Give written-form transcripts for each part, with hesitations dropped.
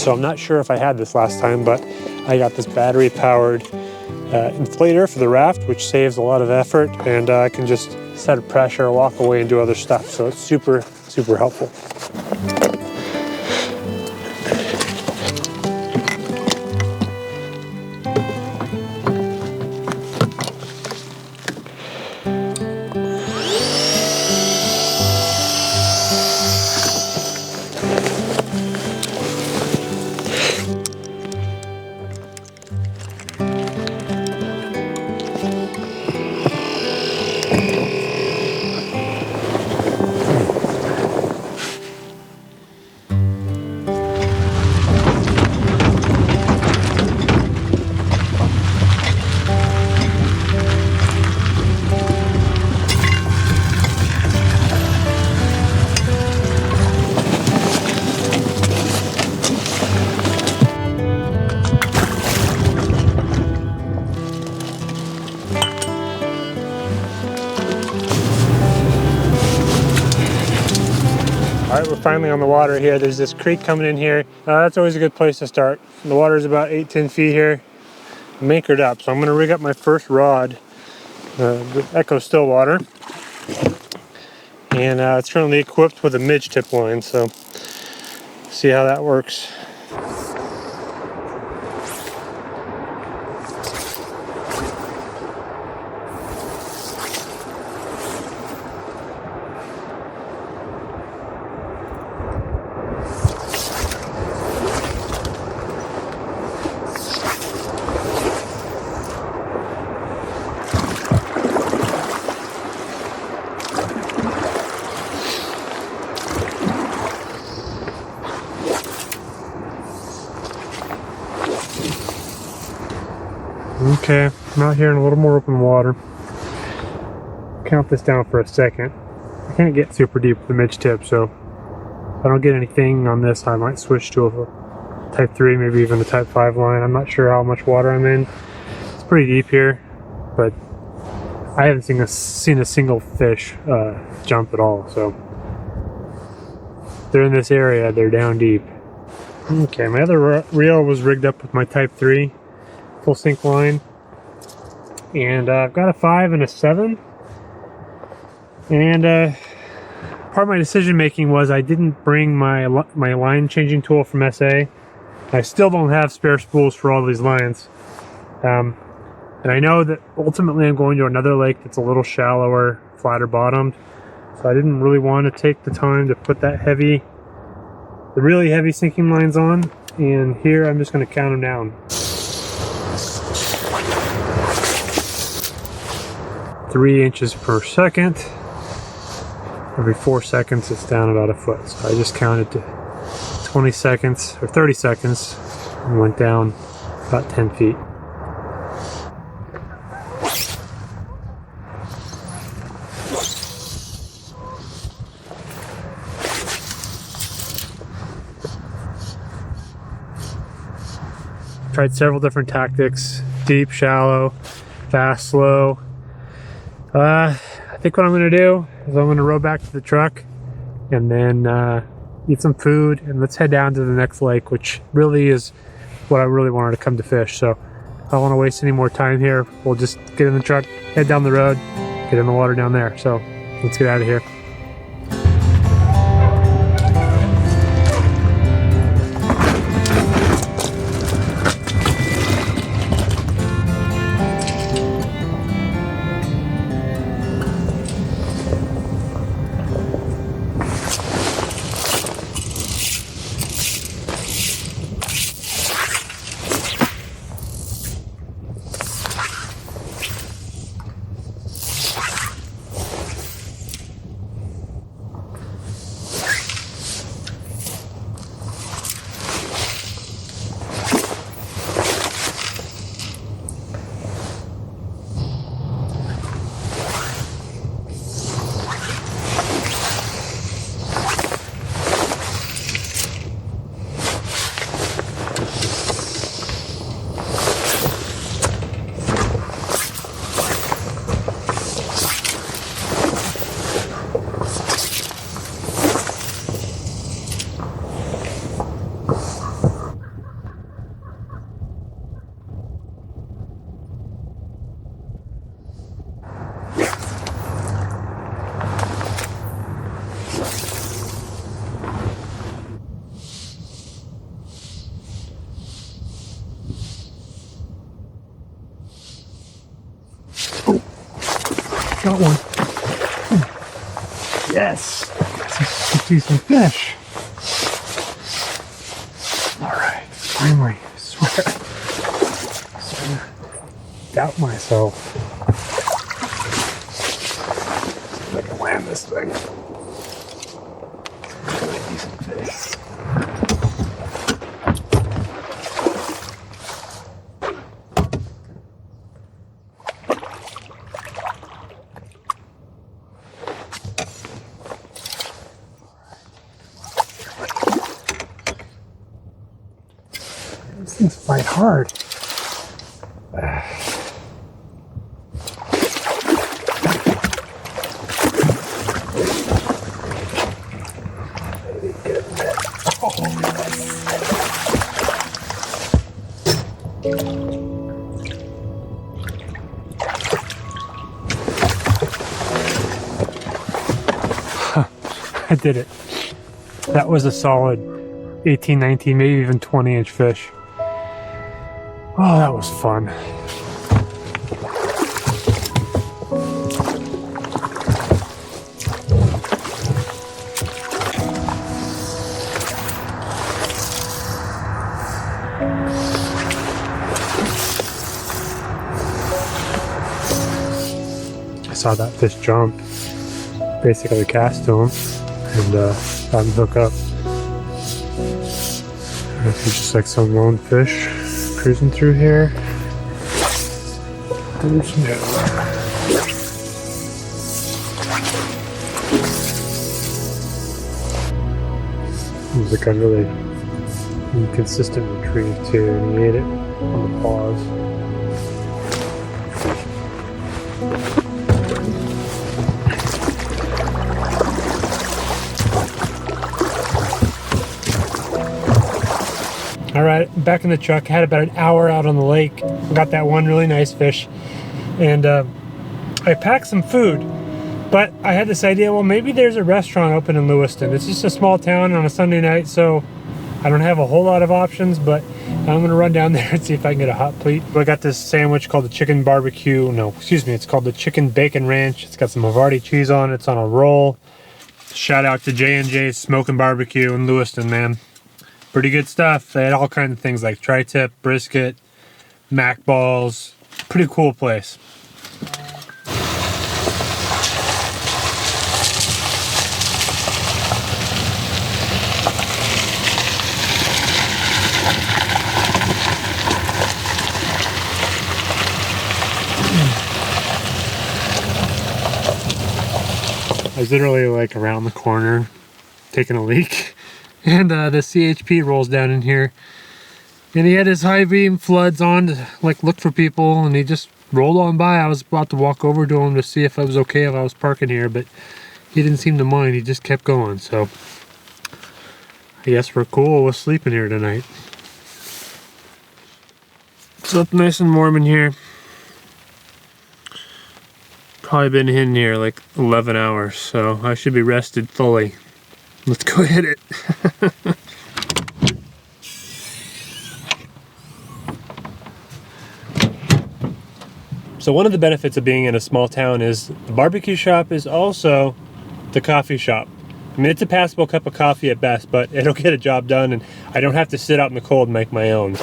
So I'm not sure if I had this last time, but I got this battery powered inflator for the raft, which saves a lot of effort, and I can just set a pressure, walk away, and do other stuff. So it's super, super helpful. All right, we're finally on the water here. There's this creek coming in here. That's always a good place to start. The water is about 8-10 feet here. I'm anchored up, so I'm gonna rig up my first rod, the Echo Stillwater. And it's currently equipped with a midge tip line, so see how that works. Okay, I'm out here in a little more open water. Count this down for a second. I can't get super deep with the midge tip, so if I don't get anything on this, I might switch to a type 3, maybe even a type 5 line. I'm not sure how much water I'm in. It's pretty deep here, but I haven't seen a single fish jump at all, so if they're in this area, they're down deep. Okay, my other reel was rigged up with my type 3 full sink line, and I've got a 5 and a 7, and part of my decision making was I didn't bring my line changing tool from SA. I still don't have spare spools for all these lines, and I know that ultimately I'm going to another lake that's a little shallower, flatter bottomed, so I didn't really want to take the time to put the really heavy sinking lines on. And here I'm just going to count them down. 3 inches per second. Every 4 seconds it's down about a foot. So I just counted to 20 seconds or 30 seconds and went down about 10 feet. Tried several different tactics: deep, shallow, fast, slow. I think what I'm going to do is I'm going to row back to the truck and then eat some food, and let's head down to the next lake, which really is what I really wanted to come to fish. So I don't want to waste any more time here. We'll just get in the truck, head down the road, get in the water down there. So let's get out of here. got one. Yes, that's a decent fish. All right, finally, I swear. I'm starting to doubt myself. See if I can land this thing. Really decent fish. These things fight hard. I did it. That was a solid 18, 19, maybe even 20-inch fish. Oh, that was fun. I saw that fish jump. Basically cast to him and had him hook up. It's just like some lone fish cruising through here. There's no. It was like a really inconsistent retrieve too, and he ate it on the pause. All right, back in the truck. Had about an hour out on the lake. Got that one really nice fish, and I packed some food. But I had this idea. Well, maybe there's a restaurant open in Lewiston. It's just a small town on a Sunday night, so I don't have a whole lot of options. But I'm gonna run down there and see if I can get a hot plate. I got this sandwich called the chicken barbecue. No, excuse me. It's called the chicken bacon ranch. It's got some Havarti cheese on it. It's on a roll. Shout out to J&J Smoking Barbecue in Lewiston, man. Pretty good stuff. They had all kinds of things like tri-tip, brisket, mac balls. Pretty cool place. I was literally like around the corner taking a leak. And the CHP rolls down in here, and he had his high beam floods on to like look for people, and he just rolled on by. I was about to walk over to him to see if it was okay if I was parking here, but he didn't seem to mind. He just kept going. So I guess we're cool with sleeping here tonight. Slept nice and warm in here. Probably been in here like 11 hours, so I should be rested fully. Let's go hit it. So one of the benefits of being in a small town is the barbecue shop is also the coffee shop. I mean, it's a passable cup of coffee at best, but it'll get a job done, and I don't have to sit out in the cold and make my own.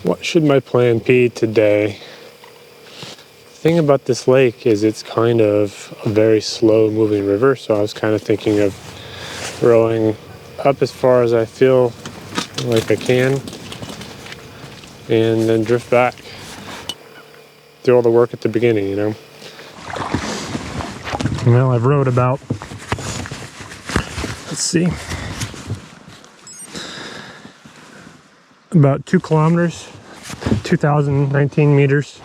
What should my plan be today? The thing about this lake is it's kind of a very slow moving river, so I was kind of thinking of rowing up as far as I feel like I can and then drift back. Do all the work at the beginning, you know? Well, I've rowed about, let's see, about 2 kilometers, 2,019 meters,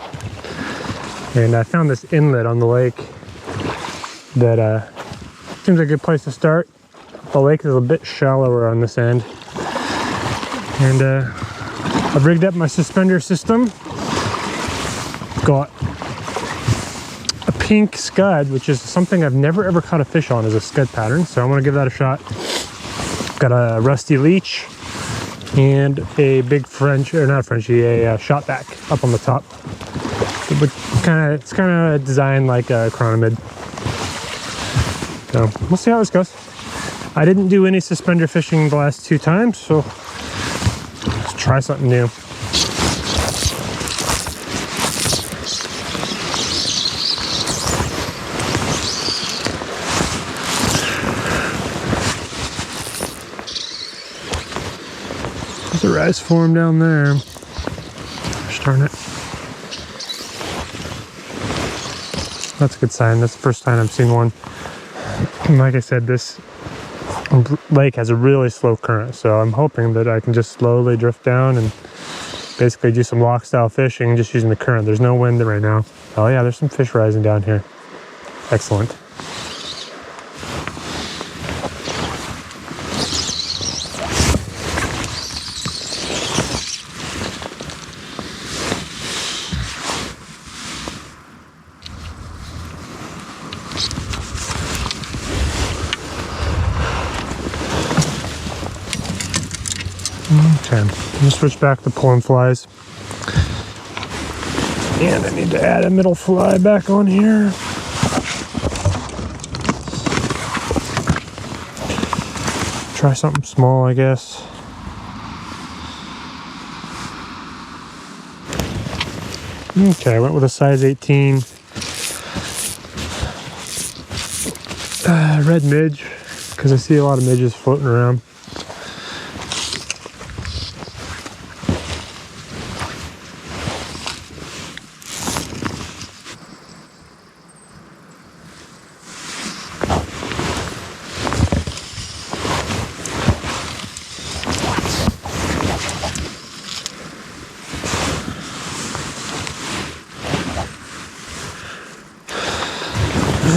and I found this inlet on the lake that seems like a good place to start. The lake is a bit shallower on this end, and I've rigged up my suspender system. Got a pink scud, which is something I've never ever caught a fish on, is a scud pattern, so I'm gonna give that a shot. Got a rusty leech and a big French, or not Frenchie, a shot back up on the top. It's kind of designed like a chronomid. So we'll see how this goes. I didn't do any suspender fishing the last 2 times, so let's try something new. There's a rise form down there. Gosh darn it. That's a good sign. That's the first time I've seen one. And like I said, this lake has a really slow current, so I'm hoping that I can just slowly drift down and basically do some lock style fishing just using the current. There's no wind right now. Oh yeah, there's some fish rising down here. Excellent. Okay, I'm gonna switch back to pulling flies. And I need to add a middle fly back on here. Try something small, I guess. Okay, I went with a size 18. Red midge, because I see a lot of midges floating around.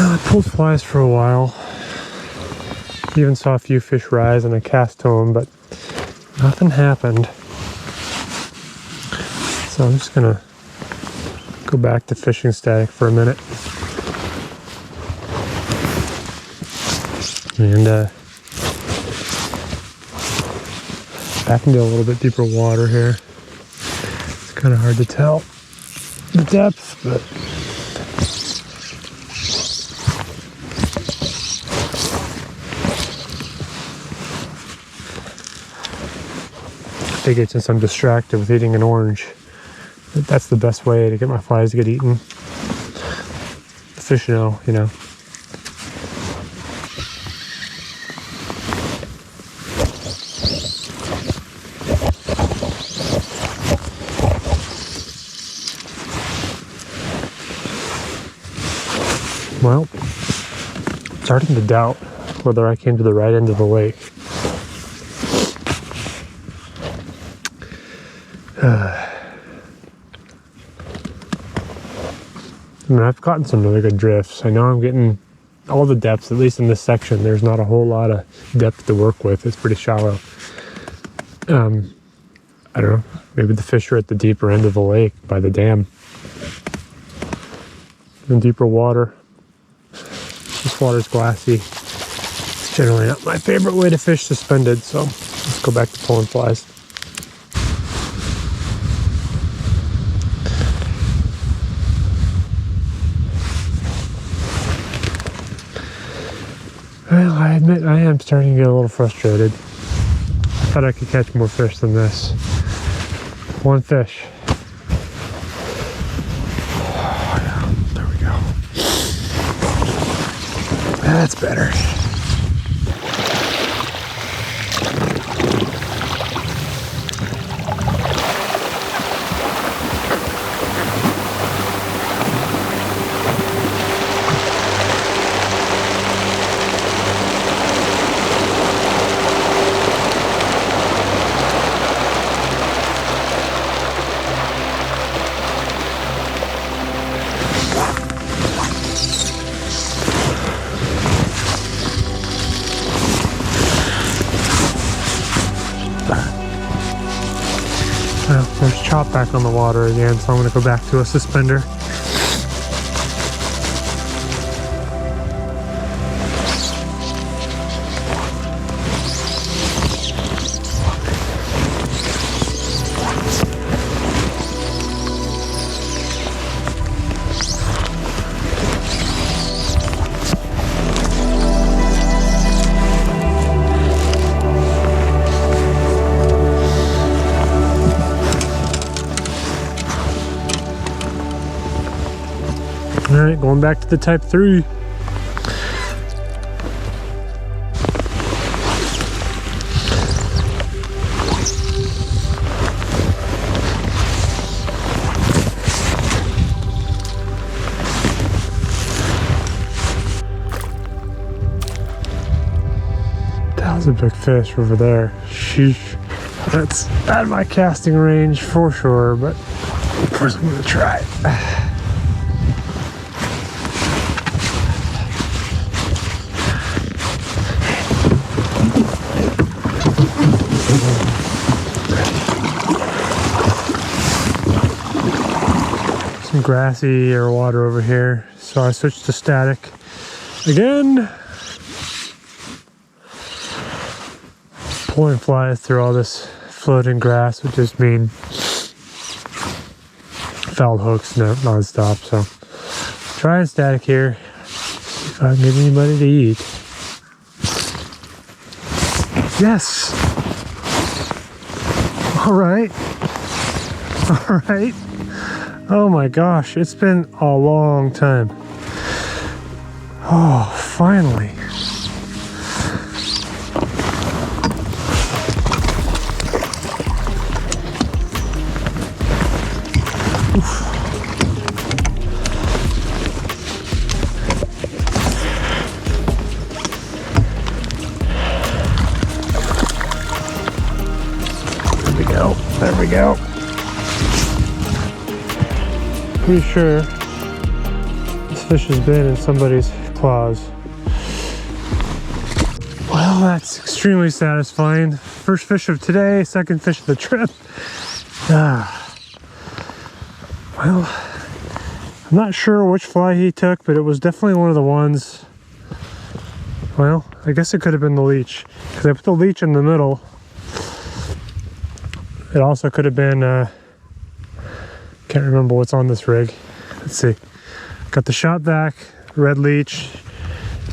I pulled flies for a while. Even saw a few fish rise and I cast to them, but nothing happened. So I'm just gonna go back to fishing static for a minute. And back into a little bit deeper water here. It's kind of hard to tell the depth, but I figured since I'm distracted with eating an orange, that's the best way to get my flies to get eaten. The fish know, you know. Well, starting to doubt whether I came to the right end of the lake. I mean, I've gotten some really good drifts. I know I'm getting all the depths, at least in this section. There's not a whole lot of depth to work with. It's pretty shallow. I don't know. Maybe the fish are at the deeper end of the lake by the dam. In deeper water. This water's glassy. It's generally not my favorite way to fish suspended, so let's go back to pulling flies. Well, I admit I am starting to get a little frustrated. I thought I could catch more fish than this. One fish. Oh, yeah. There we go. That's better. Well, there's chop back on the water again, so I'm going to go back to a suspender. Alright, going back to the Type 3. That was a big fish over there. Sheesh. That's out of my casting range for sure, but of course I'm going to try it. Some grassy or water over here, so I switched to static again. Pulling flies through all this floating grass would just mean fouled hooks non-stop, so trying static here, see if I can get anybody to eat. Yes! Alright. Alright. Oh my gosh, it's been a long time. Oh, finally. Oof. There we go. There we go. Pretty sure this fish has been in somebody's claws. Well, that's extremely satisfying. First fish of today, second fish of the trip. Well, I'm not sure which fly he took, but it was definitely one of the ones. Well, I guess it could have been the leech, because I put the leech in the middle. It also could have been can't remember what's on this rig. Let's see. Got the shot back, red leech,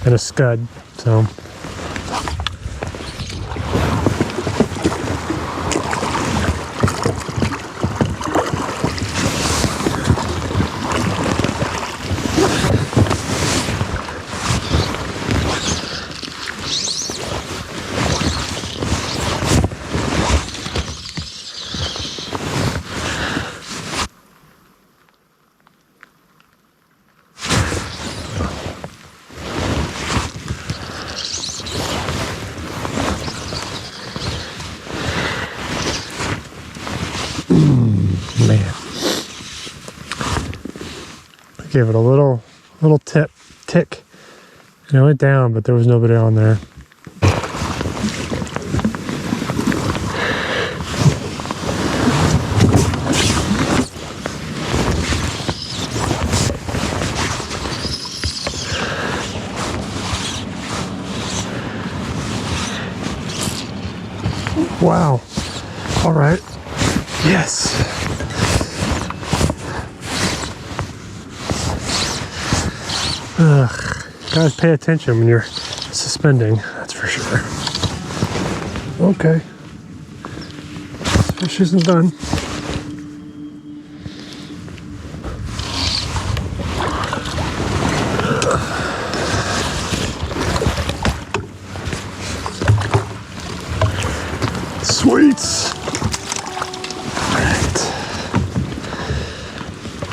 and a scud. So man, I gave it a little tick, and it went down, but there was nobody on there. Wow. All right. Yes. Guys, pay attention when you're suspending, that's for sure. Okay. This fish isn't done. Sweets. All right.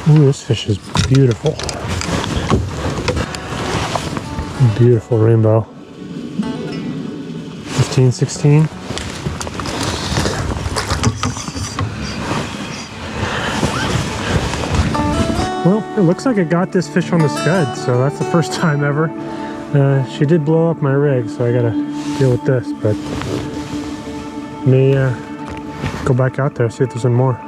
Ooh, this fish is beautiful. Beautiful rainbow. 15, 16. Well, it looks like I got this fish on the scud, so that's the first time ever. She did blow up my rig, so I gotta deal with this, but may go back out there, see if there's any more.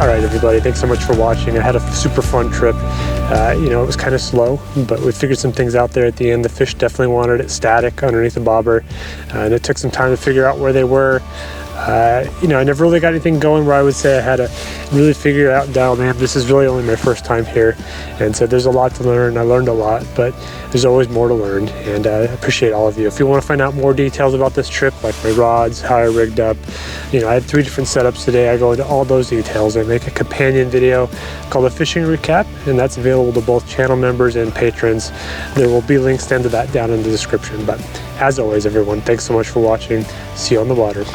Alright everybody, thanks so much for watching. I had a super fun trip. You know, it was kind of slow, but we figured some things out there at the end. The fish definitely wanted it static underneath the bobber, and it took some time to figure out where they were. You know, I never really got anything going where I would say I had to really figure it out and dial in. This is really only my first time here, and so there's a lot to learn. I learned a lot, but there's always more to learn, and I appreciate all of you. If you want to find out more details about this trip, like my rods, how I rigged up, you know, I had 3 different setups today. I go into all those details. I make a companion video called a fishing recap, and that's available to both channel members and patrons. There will be links to that down in the description. But as always, everyone, thanks so much for watching. See you on the water.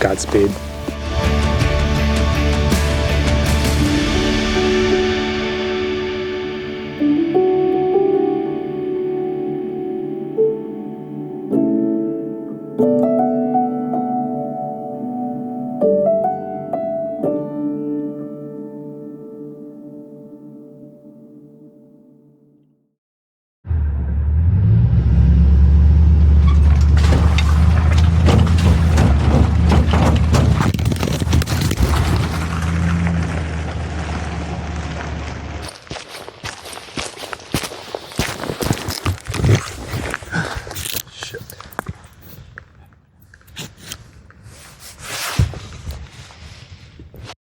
Godspeed. You